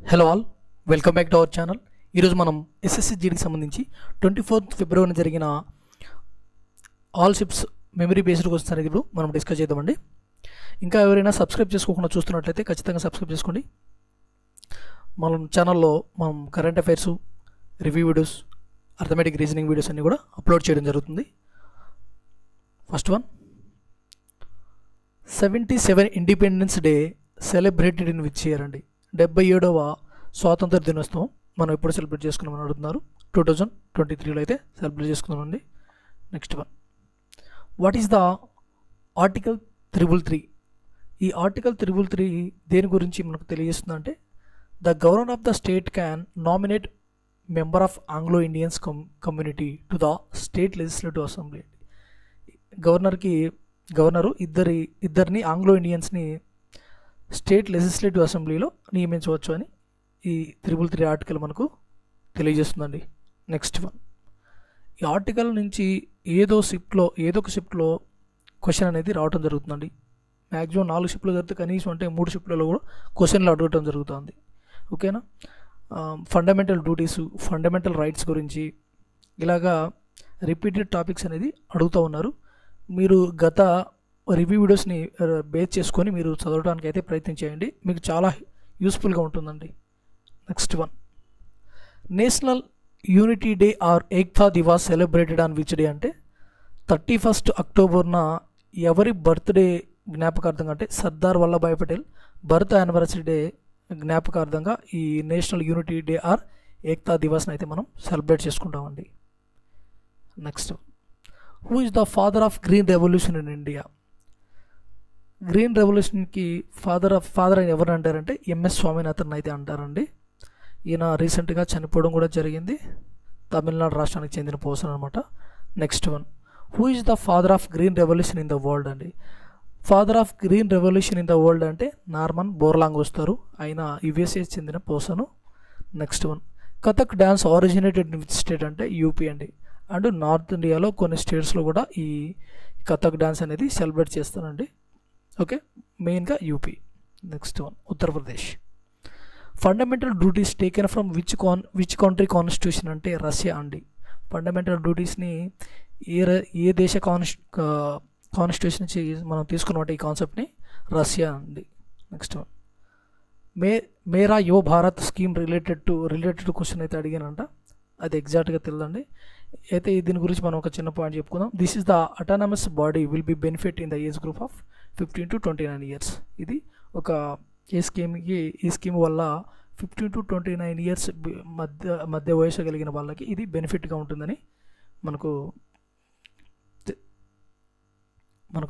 Hello all, welcome back to our channel. ఈరోజు మనం SSC జీడీకి సంబంధించి 24th ఫిబ్రవరి జరిగిన all ships memory based questions అనేది ఇప్పుడు మనం డిస్కస్ చేద్దామండి. ఇంకా ఎవరైనా సబ్స్క్రైబ్ చేసుకోకుండా చూస్తున్నట్లయితే ఖచ్చితంగా సబ్స్క్రైబ్ చేసుకోండి. మనం ఛానల్లో మనం current affairs, review videos, arithmetic reasoning videos అన్నీ కూడా అప్లోడ్ చేయడం జరుగుతుంది. First one, 77 independence day celebrated in which year అండి. 77వ స్వాతంత్ర దినోత్సవం మనం ఎప్పుడు సెలబ్రేట్ చేసుకున్నామని అడుగుతున్నారు. 2023లో అయితే సెలబ్రేట్ చేసుకున్నామండి. Next one, what is the article 333? ఈ ఆర్టికల్ 333 దేని గురించి మనకు తెలియజేస్తుందంటే, the governor of the state can nominate member of Anglo Indians community to the state legislative assembly. Governor ఇద్దరిని ఆంగ్లో ఇండియన్స్ని స్టేట్ లెజిస్లేటివ్ అసెంబ్లీలో నియమించవచ్చు అని ఈ 333 ఆర్టికల్ మనకు తెలియజేస్తుందండి. నెక్స్ట్ వన్, ఈ ఆర్టికల్ నుంచి ఏదో ఒక షిప్లో క్వశ్చన్ అనేది రావడం జరుగుతుందండి. మ్యాక్సిమం 4 షిప్లు జరిగితే కనీసం అంటే 3 షిప్లలో కూడా క్వశ్చన్లు అడగటం జరుగుతుంది. ఓకేనా. ఫండమెంటల్ డ్యూటీస్, ఫండమెంటల్ రైట్స్ గురించి ఇలాగా రిపీటెడ్ టాపిక్స్ అనేది అడుగుతూ ఉన్నారు. మీరు గత రివ్యూ వీడియోస్ని బేస్ చేసుకొని మీరు చదవడానికి అయితే ప్రయత్నం చేయండి, మీకు చాలా యూస్ఫుల్గా ఉంటుందండి. Next one, national unity day or Ekta Diwas celebrated on which day అంటే 31st అక్టోబర్న ఎవరి బర్త్డే జ్ఞాపకార్థంగా అంటే Sardar Vallabhbhai Patel birth anniversary day జ్ఞాపకార్థంగా ఈ national unity day or Ekta దివాస్ని అయితే మనం సెలబ్రేట్ చేసుకుంటామండి. Next, who is the father of green revolution in India? Green రెవల్యూషన్కి ఫాదర్ అని ఎవరు అంటారంటే ఎంఎస్ స్వామినాథన్ అయితే అంటారండి. ఈయన రీసెంట్గా చనిపోవడం కూడా జరిగింది. తమిళనాడు రాష్ట్రానికి చెందిన పర్సన్ అనమాట. Next one, who is the father of green revolution in the world అండి. Father of green revolution in the world అంటే నార్మన్ బోర్లాంగ్ వస్తారు. ఆయన యుఎస్ఏ చెందిన person. Next one, Kathak dance originated in which state అంటే UP అండి. And north ఇండియాలో కొన్ని స్టేట్స్లో కూడా ఈ కథక్ డ్యాన్స్ అనేది సెలబ్రేట్ చేస్తారండి. ఓకే, మెయిన్గా UP. Next one, Uttar Pradesh. Fundamental duties taken from which country constitution అంటే రష్యా అండి. ఫండమెంటల్ డ్యూటీస్ని ఏ దేశ కాన్స్టిట్యూషన్ నుంచి మనం తీసుకున్నమాట ఈ కాన్సెప్ట్ని? రష్యా అండి. నెక్స్ట్ వన్, మేరా యువ Bharat scheme related to question అయితే అడిగానంట, అది ఎగ్జాక్ట్గా తెలియదండి. అయితే దీని గురించి మనం ఒక చిన్న పాయింట్ చెప్పుకుందాం. This is the autonomous body will be benefit in the age group of 15 to 29 years. ఇది ఒక ఈ స్కీమ్ వల్ల 15 to 29 years మధ్య వయసు కలిగిన వాళ్ళకి ఇది బెనిఫిట్గా ఉంటుందని మనకు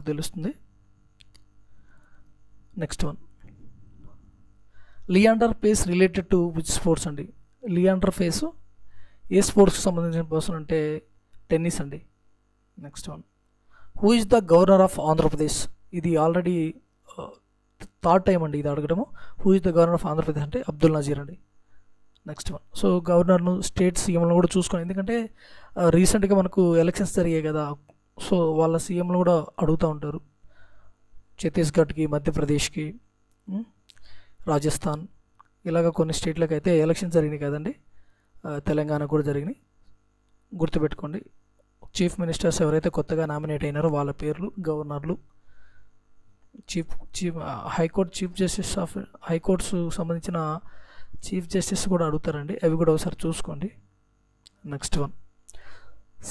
తెలుస్తుంది. Next one, Leander Paes related to which sports అండి. లియాండర్ పేస్ ఏ స్పోర్ట్స్కి సంబంధించిన పర్సన్ అంటే టెన్నిస్ అండి. Next one, who is the governor of Andhra Pradesh? ఇది ఆల్రెడీ థర్డ్ టైం అండి ఇది అడగడము. Who is the governor of Andhra Pradesh అంటే అబ్దుల్ నజీర్ అండి. నెక్స్ట్ వన్, సో గవర్నర్ను స్టేట్ సీఎంలను కూడా చూసుకోండి, ఎందుకంటే రీసెంట్గా మనకు ఎలక్షన్స్ జరిగాయి కదా, సో వాళ్ళ సీఎంలు కూడా అడుగుతూ ఉంటారు. ఛత్తీస్గఢ్కి, మధ్యప్రదేశ్కి, రాజస్థాన్ ఇలాగ కొన్ని స్టేట్లకు అయితే ఎలక్షన్స్ జరిగినాయి కదండి. తెలంగాణ కూడా జరిగినాయి, గుర్తుపెట్టుకోండి. చీఫ్ మినిస్టర్స్ ఎవరైతే కొత్తగా నామినేట్ అయినారో వాళ్ళ పేర్లు, గవర్నర్లు, high court chief justice of high courts సంబంధించిన చీఫ్ జస్టిస్ కూడా అడుగుతారండి, అవి కూడా ఒకసారి చూసుకోండి. Next one,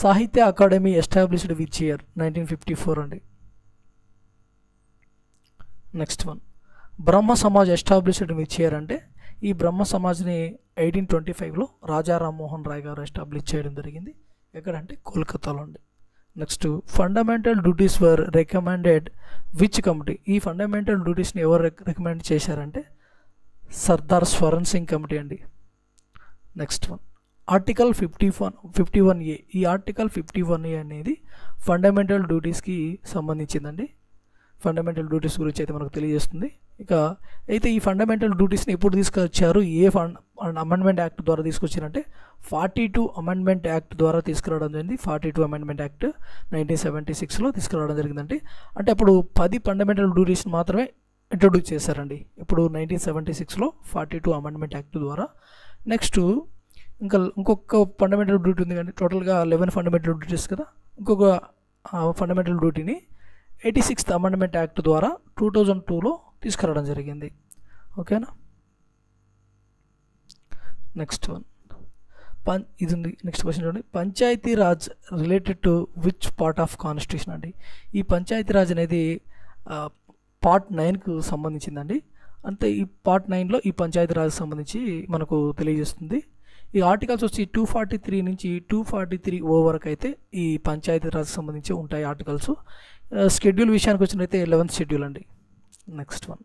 Sahitya academy established which year? 1954 అండి. Next one, Brahmo Samaj established which year అంటే ఈ బ్రహ్మ సమాజ్ని 1825లో రాజా రామ్మోహన్ రాయ్ గారు ఎస్టాబ్లిష్ చేయడం జరిగింది. ఎక్కడంటే కోల్కతాలో అండి. Next, fundamental duties were recommended which committee? ఈ ఫండమెంటల్ డ్యూటీస్ని ఎవరు రికమెండ్ చేశారంటే సర్దార్ స్వరణ్ సింగ్ కమిటీ అండి. Next one, article 51A. ఈ ఆర్టికల్ 51A అనేది ఫండమెంటల్ డ్యూటీస్కి సంబంధించిందండి. ఫండమెంటల్ డ్యూటీస్ గురించి అయితే మనకు తెలియజేస్తుంది. ఇక అయితే ఈ ఫండమెంటల్ డ్యూటీస్ని ఎప్పుడు తీసుకొచ్చారు, ఏ అమెండ్మెంట్ యాక్ట్ ద్వారా తీసుకొచ్చారంటే 42 అమెండ్మెంట్ యాక్ట్ ద్వారా తీసుకురావడం జరిగింది. 42 అమెండ్మెంట్ యాక్ట్ 1976లో తీసుకురావడం జరిగిందండి. అంటే అప్పుడు 10 ఫండమెంటల్ డ్యూటీస్ని మాత్రమే ఇంట్రొడ్యూస్ చేశారండి. ఇప్పుడు 1976లో 42 అమెండ్మెంట్ యాక్ట్ ద్వారా. నెక్స్ట్ ఇంకొక ఫండమెంటల్ డ్యూటీ ఉంది కానీ టోటల్గా 11 ఫండమెంటల్ డ్యూటీస్ కదా. ఇంకొక ఫండమెంటల్ డ్యూటీని 86th అమెండ్మెంట్ యాక్ట్ ద్వారా 2002లో తీసుకురావడం జరిగింది. ఓకేనా. నెక్స్ట్ వన్ ఇది ఉంది. నెక్స్ట్ క్వశ్చన్ చూడండి. Panchayati raj related to which part of constitution అండి. ఈ పంచాయతీ రాజ్ అనేది పార్ట్ 9కు సంబంధించిందండి. అంటే ఈ పార్ట్ 9లో ఈ పంచాయతీ రాజ్ సంబంధించి మనకు తెలియజేస్తుంది. ఈ ఆర్టికల్స్ వచ్చి 243 నుంచి 243 వరకు అయితే ఈ పంచాయతీ రాజ్ సంబంధించి ఉంటాయి ఆర్టికల్స్. షెడ్యూల్ విషయానికి వచ్చినట్లయితే 11th షెడ్యూల్ అండి. Next one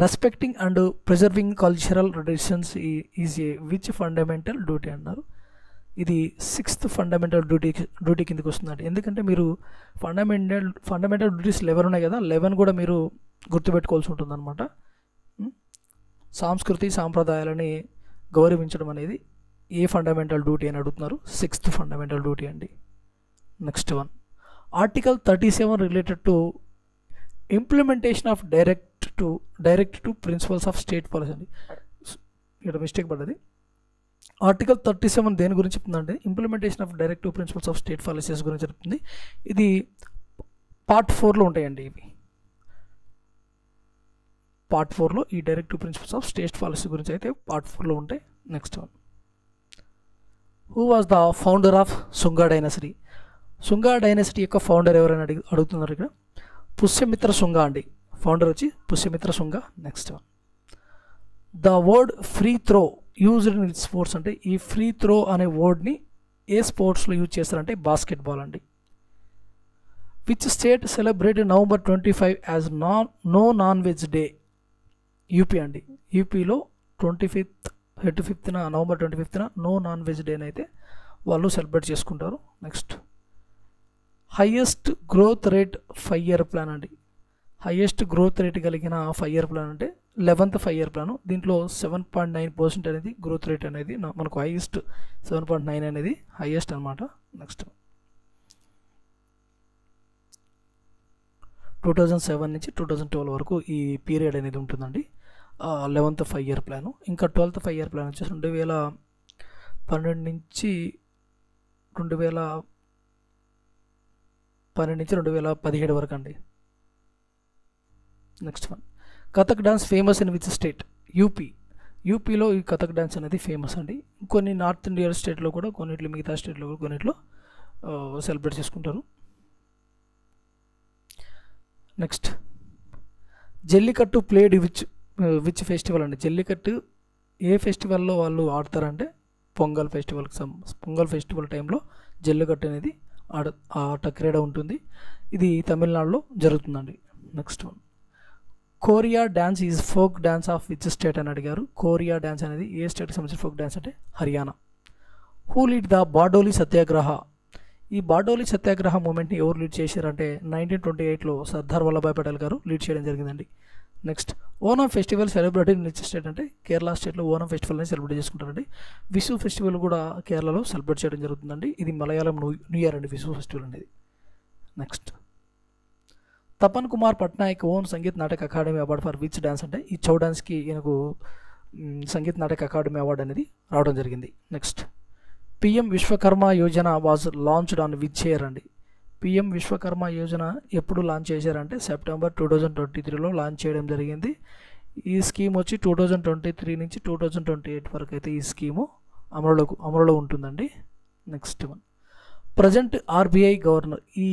respecting and preserving cultural traditions is a which fundamental duty అన్నారు. ఇది 6th ఫండమెంటల్ డ్యూటీ కిందకి వస్తుందండి. ఎందుకంటే మీరు ఫండమెంటల్ డ్యూటీస్ 11 ఉన్నాయి కదా, 11 కూడా మీరు గుర్తుపెట్టుకోవాల్సి ఉంటుంది అనమాట. సాంస్కృతి సాంప్రదాయాలని గౌరవించడం అనేది ఏ ఫండమెంటల్ డ్యూటీ అని అడుగుతున్నారు. 6th ఫండమెంటల్ డ్యూటీ అండి. Next one article 37 related to implementation of directive principles of state policy అండి. ఇక్కడ మిస్టేక్ పడ్డది. ఆర్టికల్ 37 దేని గురించి చెప్తుందంటే implementation of directive principles of state policies గురించి చెప్తుంది. ఇది పార్ట్ 4లో ఉంటాయండి. ఇవి పార్ట్ 4లో ఈ directive principles of state policy గురించి అయితే పార్ట్ 4లో ఉంటాయి. Next one who was the founder of Shunga dynasty. Shunga dynasty యొక్క ఫౌండర్ ఎవరైనా అడుగుతున్నారు ఇక్కడ. పుష్యమిత్ర శుంగా అండి. ఫౌండర్ వచ్చి Pushyamitra Shunga. Next one the word free throw used in sports అంటే ఈ ఫ్రీ త్రో అనే వర్డ్ని ఏ స్పోర్ట్స్లో యూజ్ చేస్తారంటే బాస్కెట్బాల్ అండి. Which state celebrated November 25 as no non veg day. UP అండి. యూపీలో 25th November 25th no non veg డేని అయితే వాళ్ళు సెలబ్రేట్ చేసుకుంటారు. Next highest growth rate 5-year plan అండి. హైయెస్ట్ గ్రోత్ రేట్ కలిగిన 5-year ప్లాన్ అంటే 11th 5-year ప్లాను. దీంట్లో 7.9% అనేది గ్రోత్ రేట్ అనేది మనకు హైయెస్ట్ 7.9 అనేది హైయెస్ట్ అనమాట. నెక్స్ట్ 2007 నుంచి 2012 వరకు ఈ పీరియడ్ అనేది ఉంటుందండి. 11th 5-year plan. ఇంకా 12th 5-year ప్లాన్ వచ్చేసి 2012 నుంచి 2017 వరకు అండి. Next one Kathak dance famous in which state. యూపీలో ఈ కథక్ డాన్స్ అనేది ఫేమస్ అండి. కొన్ని నార్త్ ఇండియన్ స్టేట్లో కూడా కొన్నిట్లో, మిగతా స్టేట్లో కూడా కొన్నిట్లో సెలబ్రేట్ చేసుకుంటారు. Next Jallikattu played which festival అండి. జల్లికట్టు ఏ ఫెస్టివల్లో వాళ్ళు ఆడతారంటే పొంగల్ ఫెస్టివల్ టైంలో జల్లికట్టు అనేది ఆట క్రీడ ఉంటుంది. ఇది తమిళనాడులో జరుగుతుందండి. Next one Khoria dance is folk dance of which state అని అడిగారు. కోరియా డ్యాన్స్ అనేది ఏ స్టేట్కి సంబంధించిన ఫోక్ డ్యాన్స్ అంటే Haryana. Who lead the Bardoli Satyagraha. ఈ బార్డోలి సత్యాగ్రహ మూమెంట్ని ఎవరు లీడ్ చేశారంటే 1928లో సర్దార్ వల్లభాయ్ పటేల్ గారు లీడ్ చేయడం జరిగిందండి. Next Onam festival celebrated in which state అంటే కేరళ స్టేట్లో ఓనం ఫెస్టివల్ని సెలబ్రేట్ చేసుకుంటారండి. విషు ఫెస్టివల్ కూడా కేరళలో సెలబ్రేట్ చేయడం జరుగుతుందండి. ఇది మలయాళం న్యూ ఇయర్ అండి విషు ఫెస్టివల్ అనేది. నెక్స్ట్ తపన్ కుమార్ పట్నాయక్ ఓన్ సంగీత్ నాటక academy award for which dance అంటే ఈ చౌ డ్యాన్స్కి ఈయనకు సంగీత్ నాటక అకాడమీ అవార్డు అనేది రావడం జరిగింది. Next PM Vishwakarma Yojana was launched on which year అండి. పిఎం విశ్వకర్మ యోజన ఎప్పుడు లాంచ్ చేశారంటే సెప్టెంబర్ 2023లో లాంచ్ చేయడం జరిగింది. ఈ స్కీమ్ వచ్చి 2023 నుంచి 2028 వరకు అయితే ఈ స్కీము అమలులో ఉంటుందండి. Next one present RBI governor. ఈ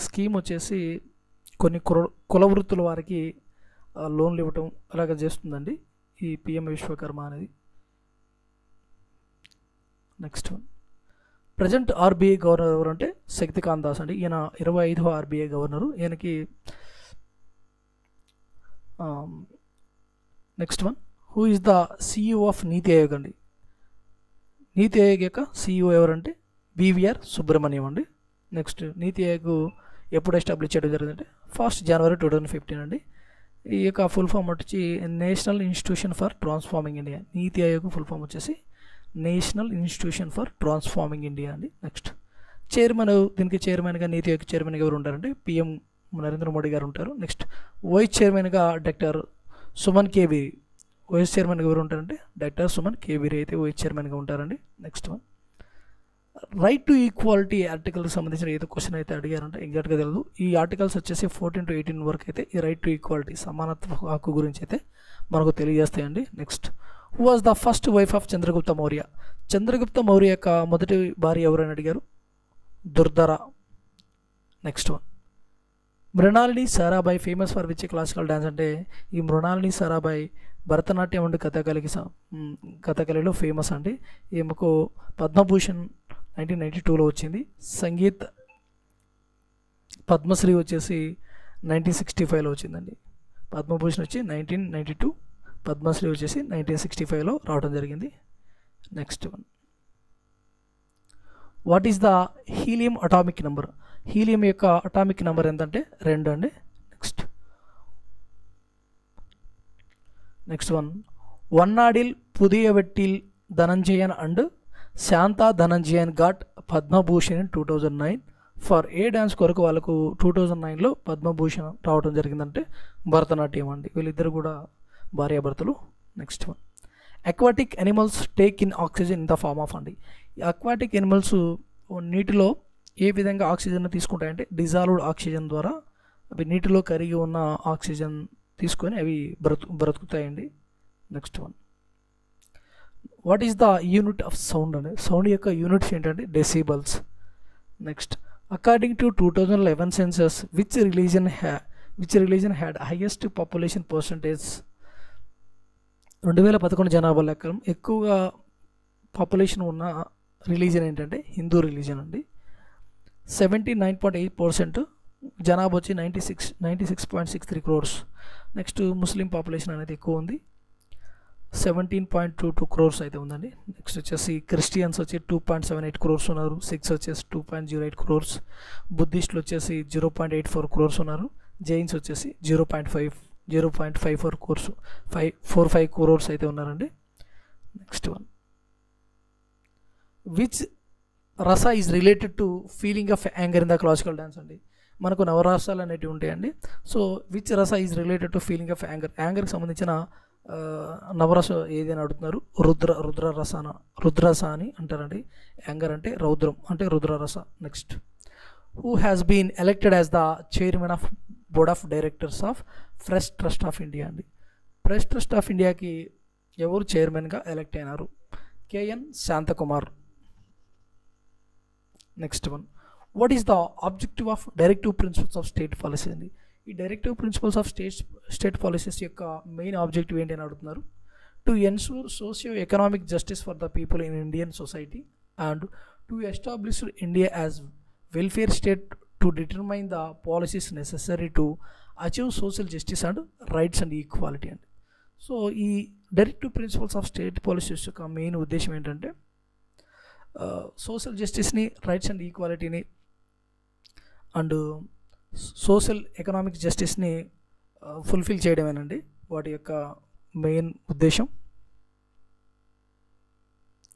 స్కీమ్ వచ్చేసి కొన్ని కుల వృత్తుల వారికి లోన్లు ఇవ్వటం అలాగ చేస్తుందండి ఈ పిఎం విశ్వకర్మ అనేది. Next one present RBI governor ఎవరు అంటే శక్తికాంత్ దాస్ అండి. ఈయన 25వ ఆర్బీఐ గవర్నరు. ఈయనకి next one who is the CEO of నీతి ఆయోగ్ అండి. నీతి ఆయోగ్ యొక్క సిఇఓ ఎవరంటే బీవీఆర్ సుబ్రహ్మణ్యం అండి. నెక్స్ట్ నీతి ఆయోగ్ ఎప్పుడు ఎస్టాబ్లిష్ చేయడం జరిగిందంటే 1st January 2015 అండి. ఈ యొక్క ఫుల్ ఫామ్ వచ్చి national institution for transforming India. NITI Aayog full form వచ్చేసి national institution for transforming India అండి. నెక్స్ట్ దీనికి చైర్మన్గా నీతి ఆయోగ్ చైర్మన్గా ఎవరు ఉంటారంటే పిఎం నరేంద్ర మోడీ గారు ఉంటారు. నెక్స్ట్ వైస్ చైర్మన్గా డాక్టర్ సుమన్ కేబీరి. వైస్ చైర్మన్గా ఎవరు ఉంటారంటే డాక్టర్ సుమన్ కేబీరి అయితే వైస్ చైర్మన్గా ఉంటారండి. Next one right to equality ఆర్టికల్కి సంబంధించిన ఏదో క్వశ్చన్ అయితే అడిగారంటే ఎగ్జాక్ట్గా తెలియదు. ఈ ఆర్టికల్స్ వచ్చేసి 14 to 18 వరకు అయితే ఈ రైట్ టు ఈక్వాలిటీ సమానత్వ హక్కు గురించి అయితే మనకు తెలియజేస్తాయండి. Next who was the first wife of Chandragupta Maurya. Chandragupta Maurya యొక్క మొదటి భార్య ఎవరని అడిగారు? Durdhara. Next one Mrinalini Sarabhai famous for which classical dance అంటే ఈ మృణాలిని సారాభాయ్ భరతనాట్యం అండ్ కథకళిలో ఫేమస్ అండి. ఈమెకు పద్మభూషణ్ 1992లో వచ్చింది. సంగీత్ పద్మశ్రీ వచ్చేసి 1965లో వచ్చిందండి. పద్మభూషణ్ వచ్చి 1992, పద్మశ్రీ వచ్చేసి 1965లో రావడం జరిగింది. Next one what is the helium atomic number. Helium యొక్క అటామిక్ నెంబర్ ఎంతంటే 2 అండి. Next one Vannadil Pudiyaveettil Dhananjayan and Shanta Dhananjayan got Padma Bhushan in 2009 for ఏ డ్యాన్స్ కొరకు వాళ్ళకు 2009లో పద్మభూషణ్ రావడం జరిగిందంటే భరతనాట్యం అండి. వీళ్ళిద్దరు కూడా భార్యాభర్తలు. Next one aquatic animals take in oxygen in the form of అండి. ఈ అక్వాటిక్ ఎనిమల్స్ నీటిలో ఏ విధంగా ఆక్సిజన్ తీసుకుంటాయంటే డిజాల్వ్డ్ ఆక్సిజన్ ద్వారా అవి నీటిలో కరిగి ఉన్న ఆక్సిజన్ తీసుకొని అవి బ్రతుకుతాయండి. Next one what is the unit of sound అండి. సౌండ్ యొక్క యూనిట్స్ ఏంటంటే decibels. Next according to 2011 census which religion had highest population percentage. 2011 జనాభా లెక్కలం ఎక్కువగా పాపులేషన్ ఉన్న రిలీజన్ ఏంటంటే హిందూ రిలీజన్ అండి. 79.8%, జనాభా వచ్చి 96.63 crores. నెక్స్ట్ ముస్లిం పాపులేషన్ అనేది ఎక్కువ ఉంది, 17.22 crores అయితే ఉందండి. నెక్స్ట్ వచ్చేసి క్రిస్టియన్స్ వచ్చి 2.78 crores ఉన్నారు, సిక్స్ వచ్చేసి 2.08 crores, బుద్ధిస్టులు వచ్చేసి 0.84 crores ఉన్నారు, జైన్స్ వచ్చేసి 0.54 crores 545 crores అయితే ఉన్నారండి. Next one which rasa is related to feeling of anger in the classical dance అండి. మనకు నవరాసాలు అనేటివి ఉంటాయండి. So which rasa is related to feeling of యాంగర్కి సంబంధించిన నవరస ఏదైనా అడుగుతున్నారు. రుద్రరస అని అంటారండి. యాంగర్ అంటే రౌద్రం అంటే రుద్రరస. Next who has been elected as the chairman of board of directors of press trust of India అండి. ప్రెస్ ట్రస్ట్ ఆఫ్ ఇండియాకి ఎవరు చైర్మన్గా ఎలెక్ట్ అయినారు? K N Shanthakumar. Next one what is the objective of directive principles of state policy అండి. ఈ directive principles of state policies యొక్క main objective ఏంటి అని అడుగుతున్నారు. To ensure socio economic justice for the people in Indian society and to establish India as welfare state to determine the policies necessary to achieve social justice and rights and equality అండి. So ఈ directive principles of state policies యొక్క main ఉద్దేశం ఏంటంటే social జస్టిస్ని, rights and ఈక్వాలిటీని and social economic జస్టిస్ని fulfil చేయడమేనండి వాటి యొక్క మెయిన్ ఉద్దేశం.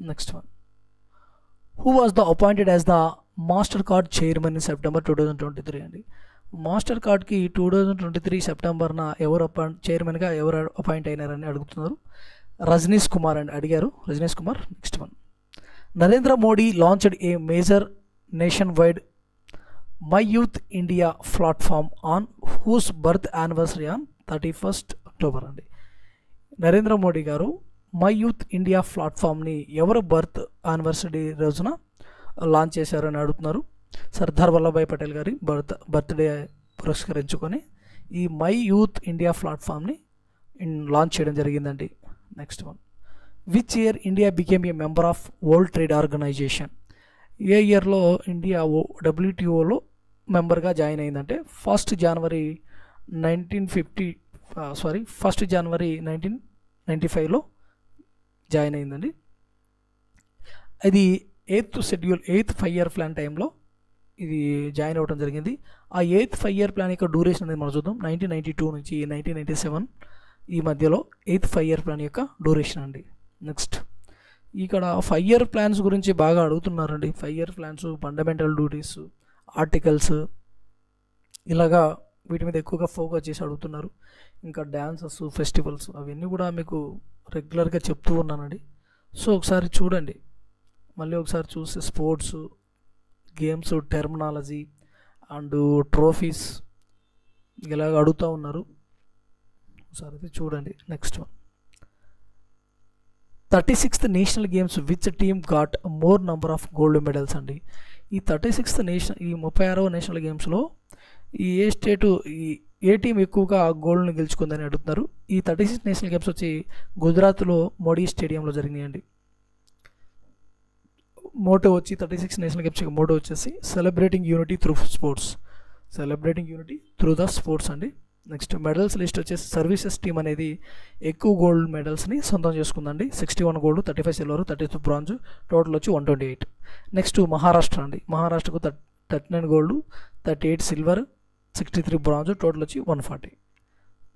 Next one who was the appointed as the Mastercard chairman in September 2023 అండి. మాస్టర్ కార్డ్కి 2023 సెప్టెంబర్న ఎవరు చైర్మన్గా ఎవరు అపాయింట్ అయినారని అడుగుతున్నారు. రజనీష్ కుమార్ అండి అడిగారు, Rajneesh Kumar. Next one Narendra Modi launched a major nation wide my youth India platform on whose birth anniversary on 31st October అండి. నరేంద్ర మోడీ గారు మై యూత్ ఇండియా ప్లాట్ఫామ్ని ఎవరు బర్త్ యానివర్సరీ రోజున లాంచ్ చేశారని అడుగుతున్నారు. సర్దార్ వల్లభాయ్ పటేల్ గారి బర్త్డే పురస్కరించుకొని ఈ మై యూత్ ఇండియా ప్లాట్ఫామ్ని లాంచ్ చేయడం జరిగిందండి. Next one which year India became a member of world trade organisation. ఏ ఇయర్లో ఇండియా WTOలో మెంబర్గా జాయిన్ అయిందంటే 1st January 1995లో జాయిన్ అయిందండి. అది 8th 5-year ప్లాన్ టైంలో ఇది జాయిన్ అవ్వడం జరిగింది. ఆ 8th 5-year ప్లాన్ యొక్క డ్యూరేషన్ అనేది మనం చూద్దాం. 1992 నుంచి 1997 ఈ మధ్యలో 8th 5-year ప్లాన్ యొక్క డ్యూరేషన్ అండి. నెక్స్ట్ ఇక్కడ 5-year ప్లాన్స్ గురించి బాగా అడుగుతున్నారండి. 5-year plans, fundamental duties, articles, ఇలాగా వీటి మీద ఎక్కువగా ఫోకస్ చేసి అడుగుతున్నారు. ఇంకా డ్యాన్సెస్, ఫెస్టివల్స్ అవన్నీ కూడా మీకు రెగ్యులర్గా చెప్తూ ఉన్నానండి. సో ఒకసారి చూడండి, మళ్ళీ ఒకసారి చూస్తే sports, games, terminology and trophies ఇలాగ అడుగుతూ ఉన్నారు. ఒకసారి అయితే చూడండి. Next one, 36th national games which team got more number of gold medals అండి. ఈ 36th ఈ 36వ నేషనల్ గేమ్స్లో ఈ ఏ టీం ఎక్కువగా గోల్డ్ని గెలుచుకుందని అడుగుతున్నారు. ఈ 36th నేషనల్ గేమ్స్ వచ్చి గుజరాత్లో మోడీ స్టేడియంలో జరిగినాయండి. మోటో వచ్చి 36 నేషనల్ గేమ్స్ మోటో వచ్చేసి celebrating unity through sports, celebrating unity through the sports అండి. నెక్స్ట్ మెడల్స్ లిస్ట్ వచ్చేసి సర్వీసెస్ టీం అనేది ఎక్కువ గోల్డ్ మెడల్స్ని సొంతం చేసుకుందండి. 61 గోల్డ్, 35 సిల్వర్, 32 బ్రాంజ్, టోటల్ వచ్చి 128. నెక్స్ట్ మహారాష్ట్ర అండి. మహారాష్ట్రకు 39 గోల్డ్, 38 సిల్వర్, 63 బ్రాంజ్, టోటల్ వచ్చి 140.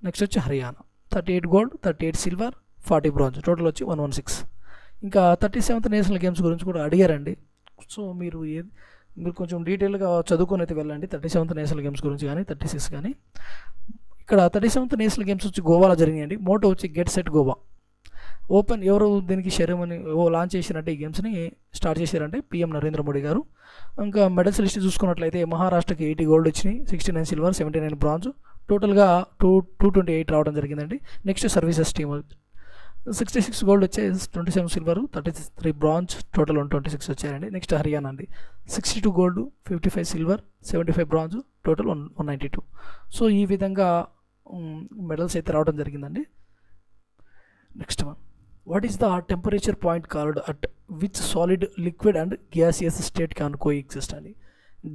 నెక్స్ట్ వచ్చి Haryana 38 gold, 38 silver, 40 bronze, total వచ్చి 116. ఇంకా 37th నేషనల్ గేమ్స్ గురించి కూడా అడిగారండి. సో మీరు కొంచెం డీటెయిల్గా చదువుకొని అయితే వెళ్ళండి 37th నేషనల్ గేమ్స్ గురించి కానీ 36 కానీ. ఇక్కడ 37th నేషనల్ గేమ్స్ వచ్చి గోవాలో జరిగినాయండి. మోటో వచ్చి గెట్ సెట్ గోవా. ఓపెన్ ఎవరు దీనికి సెరమనీ లాంచ్ చేశారంటే, ఈ గేమ్స్ని స్టార్ట్ చేశారంటే PM నరేంద్ర మోడీ గారు. ఇంకా మెడల్స్ లిస్ట్ చూసుకున్నట్లయితే మహారాష్ట్రకి 80 గోల్డ్ వచ్చినాయి, 69 సిల్వర్, 79 బ్రాంజ్, టోటల్గా 228 రావడం జరిగిందండి. నెక్స్ట్ సర్వీసెస్ టీమ్ 66 గోల్డ్ వచ్చే, 27 సిల్వర్, 33 బ్రాంజ్, టోటల్ 126 వచ్చాయండి. నెక్స్ట్ హర్యానా అండి 62 gold, 55 silver, 75 bronze, total 192. So ఈ విధంగా మెడల్స్ అయితే రావడం జరిగిందండి. Next one, what is the temperature point called at which solid, liquid and gaseous state can co exist అండి.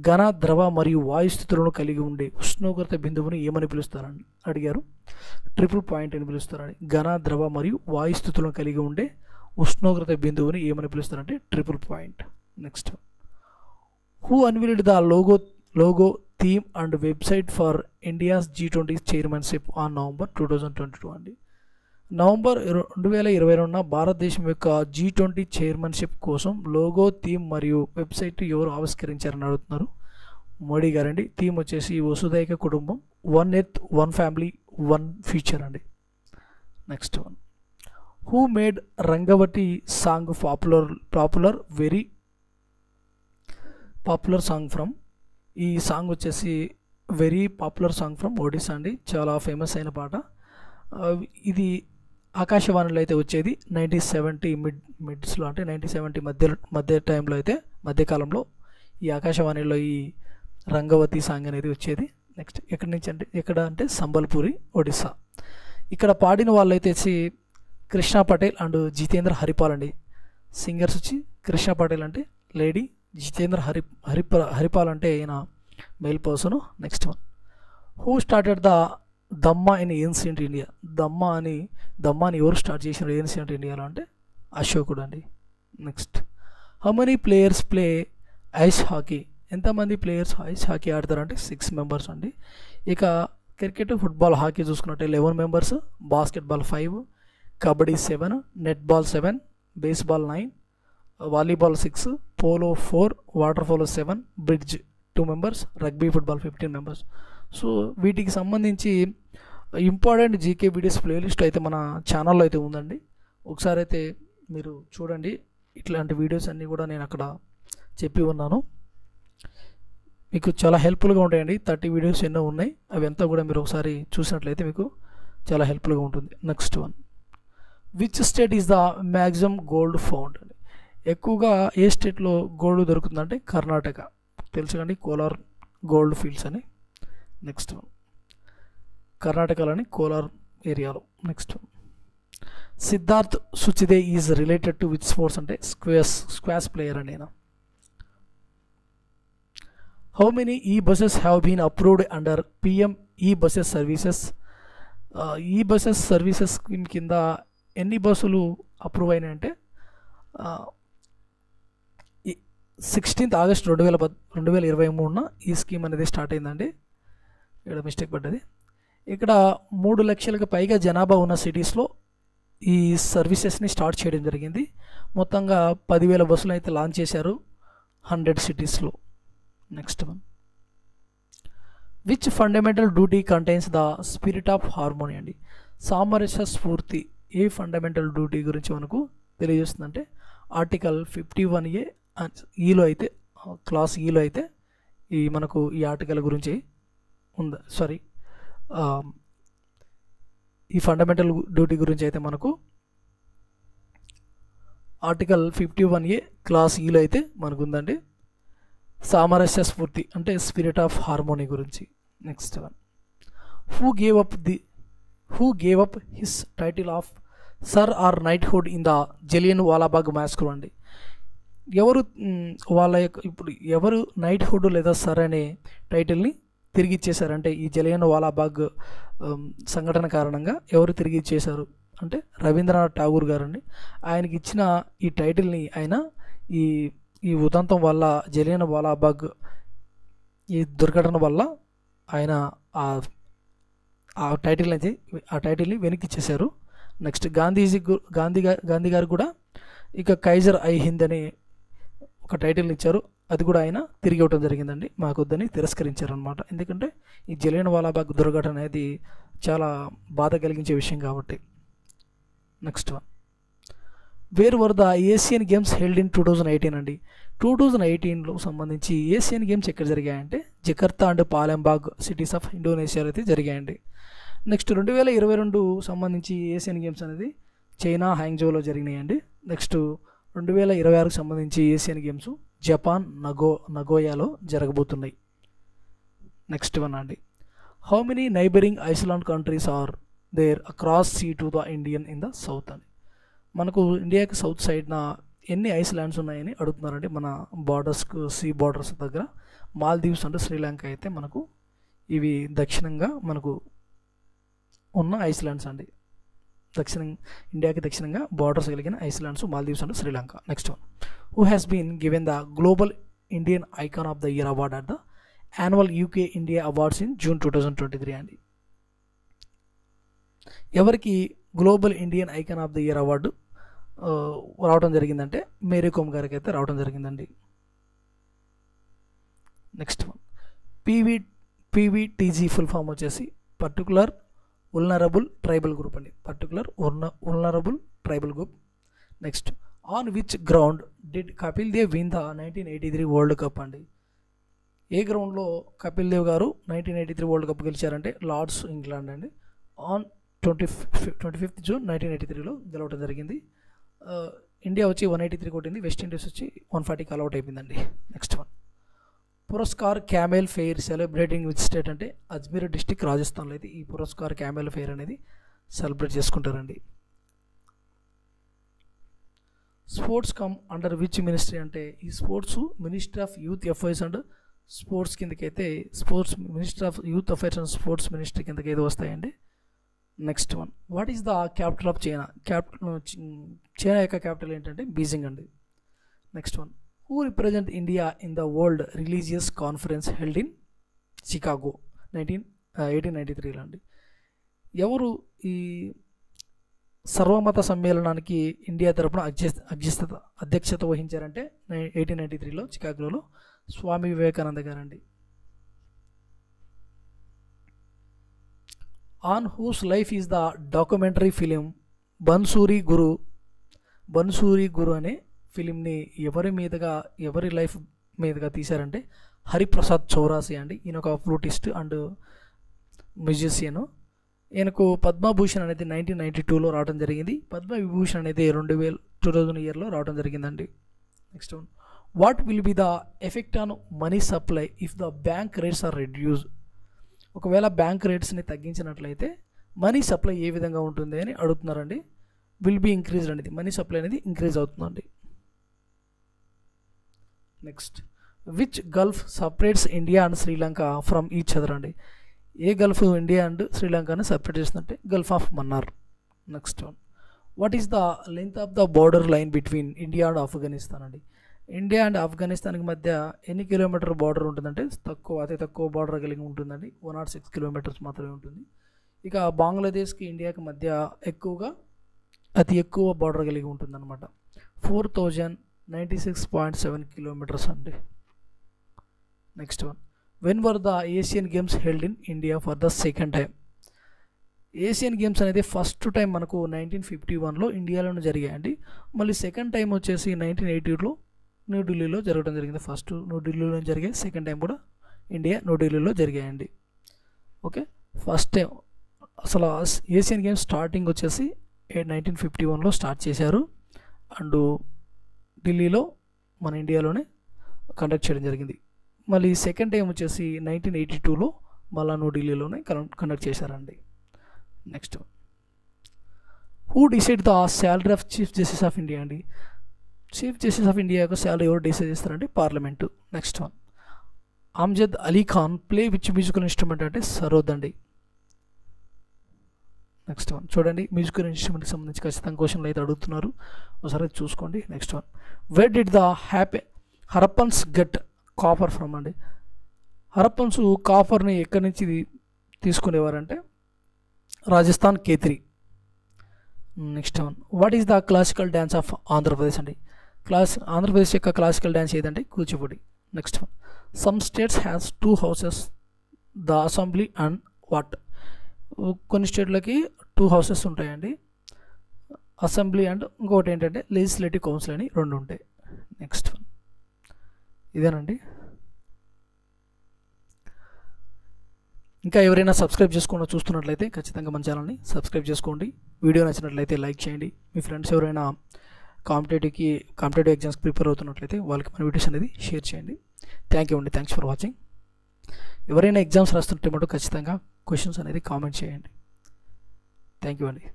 ఘన, ద్రవ మరియు వాయు స్థితులను కలిగి ఉండే ఉష్ణోగ్రత బిందువుని ఏమని పిలుస్తారని అడిగారు. ట్రిపుల్ పాయింట్ అని పిలుస్తారని. ఘన, ద్రవ మరియు వాయు స్థితులను కలిగి ఉండే ఉష్ణోగ్రత బిందువుని ఏమని పిలుస్తారంటే triple point. Next, who unveiled the logo theme and website for India's G20 chairmanship on November 2022 అండి. నవంబర్ 2022న భారతదేశం యొక్క G20 చైర్మన్షిప్ కోసం లోగో, థీమ్ మరియు వెబ్సైట్ ఎవరు ఆవిష్కరించారని అడుగుతున్నారు. మోడీ గారండి. థీమ్ వచ్చేసి వసుదైక కుటుంబం, 1 ఎర్త్ 1 ఫ్యామిలీ 1 ఫ్యూచర్ అండి. Next one, who made Rangabati song very popular song from. ఈ సాంగ్ వచ్చేసి very popular song from Odisha అండి. చాలా ఫేమస్ అయిన పాట. ఇది ఆకాశవాణిలో అయితే వచ్చేది 1970 మిడ్స్లో, అంటే 1970 మధ్య టైంలో అయితే మధ్యకాలంలో ఈ ఆకాశవాణిలో ఈ రంగవతి సాంగ్ అనేది వచ్చేది. నెక్స్ట్ ఎక్కడ అంటే సంబల్పూరి, ఒడిస్సా. ఇక్కడ పాడిన వాళ్ళైతే వచ్చి కృష్ణ పటేల్ అండ్ జితేంద్ర హరిపాల్ అండి. సింగర్స్ వచ్చి కృష్ణ పటేల్ అంటే లేడీ, జితేంద్ర హరిపాల్ అంటే ఈయన male person. Next one, who started the Dhamma in ancient India. దమ్మాని ఎవరు స్టార్ట్ చేసిన ఏన్షియంట్ ఇండియాలో అంటే అశోకుడు అండి. Next, how many players play ice hockey. ఎంతమంది ప్లేయర్స్ ఐస్ హాకీ ఆడతారంటే 6 మెంబర్స్ అండి. ఇక క్రికెట్, ఫుట్బాల్, హాకీ చూసుకున్నట్టే 11 members, basketball 5, kabaddi 7, netball 7, baseball 9, volleyball 6, polo 4, water polo 7, bridge 2 members, rugby, football 15 members. So వీటికి సంబంధించి ఇంపార్టెంట్ జీకే వీడియోస్ ప్లేలిస్ట్ అయితే మన ఛానల్లో అయితే ఉందండి. ఒకసారి అయితే మీరు చూడండి. ఇట్లాంటి వీడియోస్ అన్నీ కూడా నేను అక్కడ చెప్పి ఉన్నాను. మీకు చాలా హెల్ప్ఫుల్గా ఉంటాయండి. 30 వీడియోస్ ఎన్నో ఉన్నాయి. అవి అంతా కూడా మీరు ఒకసారి చూసినట్లయితే మీకు చాలా హెల్ప్ఫుల్గా ఉంటుంది. Next one, which state is the maximum gold found అని. ఎక్కువగా ఏ స్టేట్లో గోల్డ్ దొరుకుతుందంటే కర్ణాటక. తెలుసుకండి, కోలార్ గోల్డ్ ఫీల్డ్స్ అని. నెక్స్ట్ వన్, కర్ణాటకలోని కోలార్ ఏరియాలో. Next one, Siddharth Suchde is related to which sports అంటే స్క్వాష్ ప్లేయర్ అండి ఆయన. How many e buses have been approved under PM e buses services. E buses services scheme కింద ఎన్ని బస్సులు అప్రూవ్ అయినాయంటే 16th ఆగస్ట్ 2023న ఈ స్కీమ్ అనేది స్టార్ట్ అయిందండి. ఇక్కడ మిస్టేక్ పడ్డది. ఇక్కడ 3 లక్షలకు పైగా జనాభా ఉన్న సిటీస్లో ఈ సర్వీసెస్ని స్టార్ట్ చేయడం జరిగింది. మొత్తంగా 10,000 బస్సులు అయితే లాంచ్ చేశారు 100 సిటీస్లో. Next one, which fundamental duty contains the spirit of harmony అండి. సామరస్య స్ఫూర్తి ఏ ఫండమెంటల్ డ్యూటీ గురించి మనకు తెలియజేస్తుందంటే ఆర్టికల్ 51A ఈలో అయితే క్లాస్ ఈలో అయితే మనకు ఈ ఆర్టికల్ గురించి ఉంది. సారీ, ఈ ఫండమెంటల్ డ్యూటీ గురించి అయితే మనకు ఆర్టికల్ 51A క్లాస్ ఈలో అయితే మనకు ఉందండి. సామరస్య స్ఫూర్తి అంటే స్పిరిట్ ఆఫ్ హార్మోనీ గురించి. Next one, who gave up his title of sir or knighthood in the Jallianwala Bagh massacre అండి. ఎవరు వాళ్ళ యొక్క ఇప్పుడు ఎవరు నైట్హుడ్ లేదా సర్ అనే టైటిల్ని తిరిగి ఇచ్చేశారంటే ఈ జలియన్ వాలాబాగ్ సంఘటన కారణంగా ఎవరు తిరిగి ఇచ్చేశారు అంటే రవీంద్రనాథ్ ఠాగూర్ గారు అండి. ఆయనకి ఇచ్చిన ఈ టైటిల్ని ఆయన ఈ ఉదంతం వల్ల జలియన్ వాలాబాగ్ ఈ దుర్ఘటన వల్ల ఆయన ఆ టైటిల్ని వెనక్కి ఇచ్చేశారు. నెక్స్ట్ గాంధీ గారు కూడా ఇక కైజర్ ఐ హింద్ అనే ఒక టైటిల్ని ఇచ్చారు. అది కూడా ఆయన తిరిగి ఇవ్వడం జరిగిందండి. మాకు వద్దని తిరస్కరించారనమాట. ఎందుకంటే ఈ జలియన్ వాలాబాగ్ దుర్ఘటన అనేది చాలా బాధ కలిగించే విషయం కాబట్టి. Next one, where were the Asian games held in 2018 అండి. 2018లో సంబంధించి ఏషియన్ గేమ్స్ ఎక్కడ జరిగాయంటే Jakarta and Palembang cities of ఇండోనేషియాలో అయితే జరిగాయండి. నెక్స్ట్ 2022 సంబంధించి ఏషియన్ గేమ్స్ అనేది చైనా హ్యాంగ్జోలో జరిగినాయండి. నెక్స్ట్ 2026కు సంబంధించి ఏషియన్ గేమ్స్ జపాన్ నగోయాలో జరగబోతున్నాయి. నెక్స్ట్ వన్ అండి, how many neighbouring island countries are there across sea to the Indian in the south అని. మనకు ఇండియాకి సౌత్ సైడ్న ఎన్ని ఐస్లాండ్స్ ఉన్నాయని అడుగుతున్నారండి. మన బార్డర్స్కు సీ బార్డర్స్ దగ్గర మాల్దీవ్స్ అంటే శ్రీలంక అయితే మనకు ఇవి దక్షిణంగా మనకు ఉన్న ఐస్లాండ్స్ అండి. ఇండియాకి దక్షిణంగా బార్డర్స్ కలిగిన islands Maldives and Sri Lanka. Next one, who has been given the global Indian icon of the year award at the annual UK India awards in June 2023 అండి. ఎవరికి global Indian icon of the year award రావడం జరిగిందంటే మేరీ కోమ్ గారికి అయితే రావడం జరిగిందండి. Next one, PVTG full form వచ్చేసి particular vulnerable tribal group అండి. Particular vulnerable tribal group. Next, on which ground did Kapil Dev win the 1983 world cup అండి. ఏ గ్రౌండ్లో కపిల్ దేవ్ గారు 1983 వరల్డ్ కప్ గెలిచారంటే లార్డ్స్ ఇంగ్లాండ్ అండి. ఆన్ 25 జూన్ 1983లో గెలవడం జరిగింది. ఇండియా వచ్చి 183 కొట్టింది, వెస్టిండీస్ వచ్చి 140 అవుట్ అయిపోయిందండి. Next one, Pushkar camel fair celebrating with state అంటే అజ్మీర్ డిస్టిక్ రాజస్థాన్లో అయితే ఈ పురస్కార్ క్యామెల్ ఫెయిర్ అనేది సెలబ్రేట్ చేసుకుంటారండి. Sports come under which ministry అంటే ఈ sports ministry of youth affairs and sports కిందకైతే ministry of youth affairs and sports ministry కిందకి అయితే వస్తాయండి. Next one, what is the capital of China. China యొక్క capital ఏంటంటే బీజింగ్ అండి. Next one, who represent India in the world religious conference held in Chicago 1893లో అండి. ఎవరు ఈ సర్వమత సమ్మేళనానికి ఇండియా తరపున అధ్యక్షత వహించారంటే 1893లో చికాగోలో స్వామి వివేకానంద గారండి. On whose life is the documentary film Bansuri Guru అనే ఫిలింని ఎవరి లైఫ్ మీదుగా తీశారంటే హరిప్రసాద్ చౌరాసి అండి. ఈయన ఒక ఫ్లూటిస్ట్ అండ్ మ్యూజిషియను. ఈయనకు పద్మభూషణ్ అనేది 1992లో రావడం జరిగింది. పద్మవిభూషణ్ అనేది 2000 ఇయర్లో రావడం జరిగిందండి. Next one, what will be the effect on money supply if the bank rates are reduce. ఒకవేళ బ్యాంక్ రేట్స్ని తగ్గించినట్లయితే మనీ సప్లై ఏ విధంగా ఉంటుంది అని అడుగుతున్నారండి. విల్ బీ ఇంక్రీజ్డ్ అనేది మనీ సప్లై అనేది ఇంక్రీజ్ అవుతుందండి. Next, which gulf separates India and Sri Lanka from each other అండి. ఏ గల్ఫ్ ఇండియా అండ్ శ్రీలంకని సపరేట్ చేస్తుందంటే gulf of Mannar. Next one, what is the length of the border line between India and Afghanistan అండి. India and ఆఫ్ఘనిస్తాన్కి మధ్య ఎన్ని kilometre border ఉంటుందంటే అతి తక్కువ బార్డర్ కలిగి ఉంటుందండి. 106 కిలోమీటర్స్ మాత్రమే ఉంటుంది. ఇక బంగ్లాదేశ్కి ఇండియాకి మధ్య అతి ఎక్కువ బార్డర్ కలిగి ఉంటుందన్నమాట. 4096.7 కిలోమీటర్స్ అండి. Next one, when were the Asian games held in India for the second time? Asian games అనేది ఫస్ట్ టైం మనకు 1951లో ఇండియాలోనే జరిగాయండి. మళ్ళీ సెకండ్ టైం వచ్చేసి 1980లో న్యూఢిల్లీలో జరగడం జరిగింది. ఫస్ట్ న్యూఢిల్లీలో జరిగాయి, సెకండ్ టైం కూడా న్యూఢిల్లీలో జరిగాయండి. ఓకే, ఫస్ట్ టైం అసలు ఏషియన్ గేమ్స్ స్టార్టింగ్ వచ్చేసి 1951లో స్టార్ట్ చేశారు. అండ్ ఢిల్లీలో మన ఇండియాలోనే కండక్ట్ చేయడం జరిగింది. మళ్ళీ సెకండ్ టైం వచ్చేసి 1982లో మళ్ళా న్యూఢిల్లీలోనే కండక్ట్ చేశారండి. Next, who decide the salary of chief justice of India అండి? చీఫ్ జస్టిస్ ఆఫ్ ఇండియా యొక్క శాలరీ ఎవరు డిసైడ్ చేస్తారంటే parliament. Next one, Amjad Ali Khan play which musical instrument అంటే సరోద్ అండి. నెక్స్ట్ వన్ చూడండి, మ్యూజికల్ ఇన్స్ట్రుమెంట్కి సంబంధించి ఖచ్చితంగా క్వశ్చన్లు అయితే అడుగుతున్నారు, ఒకసారి చూసుకోండి. Next one, where did the Harappans get copper from అండి? హరప్పన్స్ కాపర్ని ఎక్కడి నుంచి తీసుకునేవారంటే Rajasthan Khetri. Next one, what is the classical dance of Andhra Pradesh అండి? ఆంధ్రప్రదేశ్ యొక్క క్లాసికల్ డ్యాన్స్ ఏదంటే Kuchipudi. Next one, some states has 2 houses, the assembly and what? కొన్ని స్టేట్లకి 2 houses ఉంటాయండి, assembly and ఇంకొకటి ఏంటంటే లెజిస్లేటివ్ కౌన్సిల్ అని 2 ఉంటాయి. నెక్స్ట్ వన్, ఇదేనండి. ఇంకా ఎవరైనా సబ్స్క్రైబ్ చేసుకోకుండా చూస్తున్నట్లయితే ఖచ్చితంగా మన ఛానల్ని సబ్స్క్రైబ్ చేసుకోండి. వీడియో నచ్చినట్లయితే లైక్ చేయండి. మీ ఫ్రెండ్స్ ఎవరైనా కాంపిటేటివ్ ఎగ్జామ్స్కి ప్రిపేర్ అవుతున్నట్లయితే వాళ్ళకి మన వీడియోస్ అనేది షేర్ చేయండి. థ్యాంక్ యూ అండి, థ్యాంక్స్ ఫర్ వాచింగ్. ఎవరైనా ఎగ్జామ్స్ రాస్తుంటే మటు ఖచ్చితంగా క్వశ్చన్స్ అనేది కామెంట్ చేయండి. థ్యాంక్ యూ అండి.